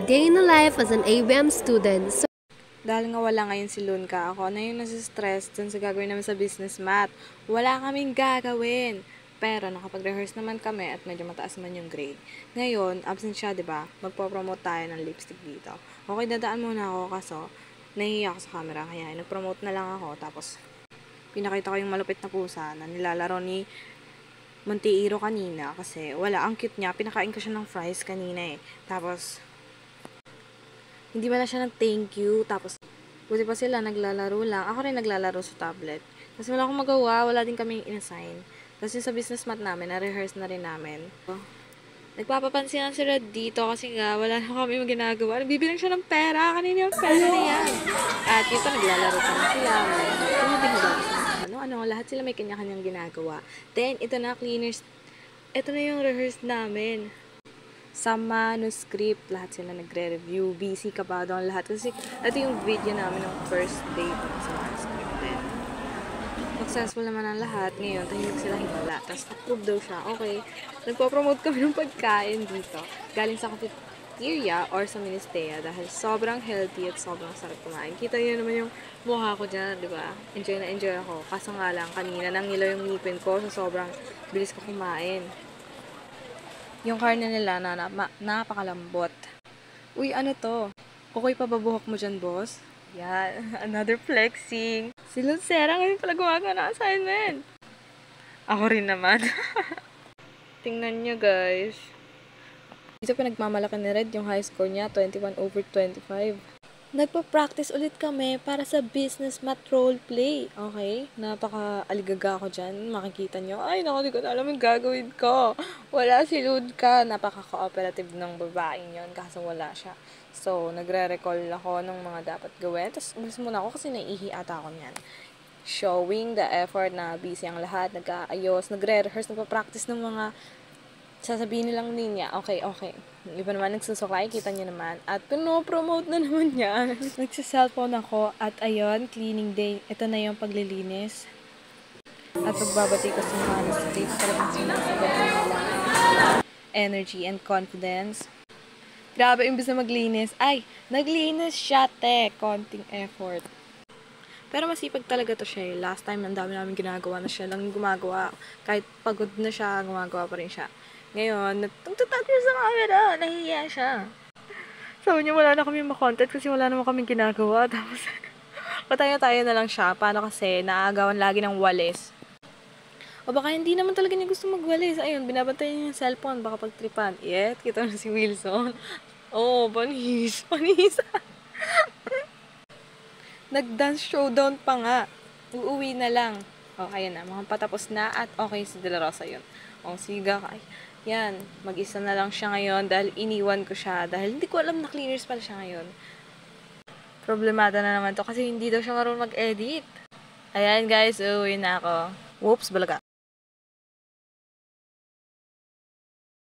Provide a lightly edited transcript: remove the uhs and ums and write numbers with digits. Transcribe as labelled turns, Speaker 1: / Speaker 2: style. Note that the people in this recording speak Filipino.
Speaker 1: Day in the life as an ABM student. So,
Speaker 2: Dahil nga wala ngayon si Lunka, ako na yung nasa-stress dun sa gagawin namin sa business math. Wala kaming gagawin. Pero nakapag-rehearse naman kami at medyo mataas man yung grade. Ngayon, absent siya, 'di ba? Magpo-promote tayo ng lipstick dito. Okay, dadaan muna ako kaso nahihiya ako sa camera kaya nag-promote na lang ako tapos pinakita ko yung malupit na pusa na nilalaro ni Monteiro kanina kasi wala, ang cute niya. Pinakain ko siya ng fries kanina eh. Tapos hindi ba na siya ng thank you. Tapos, buti pa sila, naglalaro lang. Ako rin naglalaro sa tablet. Kasi wala akong magawa, wala din kaming in-assign. Tapos yung sa business math namin, na-rehearse na rin namin. Nagpapapansin lang si Red dito kasi nga, wala na kami ginagawa. Nagbibilang siya ng pera. Kanina yung pera na yan. At dito, naglalaro pa rin sila. Lahat sila may kanya-kanyang ginagawa. Then, ito na, cleaners. Ito na yung rehearse namin. Sa manuscript, lahat sila nagre-review, busy ka pa doon lahat. Kasi ito yung video namin ng first day sa manuscript. Then, successful naman ang lahat. Ngayon, tahimik sila himala. Tapos, approve daw siya. Okay, nagpo-promote kami ng pagkain dito. Galing sa cafeteria or sa Ministea dahil sobrang healthy at sobrang sarap kumain. Kita niyo naman yung mukha ko dyan, di ba? Enjoy na enjoy ako. Kaso nga lang, kanina nangilaw yung ngipin ko sa sobrang bilis ko kumain. Yung karne nila napakalambot. Uy, ano to? Okay pa ba buhok mo dyan, boss? Yan, another flexing. Si Lucera ngayon pala gumagawa ng assignment. Ako rin naman. Tingnan nyo, guys. Dito pinagmamalaki ni Red yung high score niya, 21/25. Nagpa-practice ulit kami para sa business math role play. Okay? Napaka-aligaga ako dyan. Makikita nyo. Ay, naku, di ko na alam yung gagawin ko. Wala si Ludka. Napaka-cooperative ng babaeng yon kaso wala siya. So, nagre-recall ako ng mga dapat gawin. Tapos, umalis muna ako kasi naiihi ata ako niyan. Showing the effort na busy ang lahat. Nag-aayos, nagre-rehearse, nagpa-practice ng mga sasabihin nilang niya, okay. Yung iba naman nagsusuklay, kita niyo naman. At pino-promote na naman niya. Nagsiselfone ako at ayun, cleaning day. Ito na yung paglilinis. At pagbabati ko sa mga nasa-stage, talagang sinasagot nila energy and confidence. Grabe, imbis na maglinis. Ay, naglinis siya, te. Konting effort. Pero masipag talaga to siya. Last time, ang dami namin ginagawa na siya lang gumagawa. Kahit pagod na siya, gumagawa pa rin siya. Ngayon, nagtatag niya sa camera. Nahihiya siya. Sabi niya, wala na kami makontent kasi wala naman kami ginagawa. Tapos, patayo-tayo na lang siya. Paano kasi, naaagawan lagi ng walis. O baka hindi naman talaga niya gusto magwalis. Ayun, binabantay niya yung cellphone. Baka pagtripan. Yet, kita na si Wilson. Oh, panis. Nag-dance showdown pa nga. Uuwi na lang. O, ayun na. Mga patapos na at okay si De La Rosa yun. O, siga ka. Yan. Mag-isa na lang siya ngayon dahil iniwan ko siya. Dahil hindi ko alam na cleaners pala siya ngayon. Problemada na naman to kasi hindi daw siya marunong mag-edit. Ayan guys, uuwi na ako. Whoops, balaga.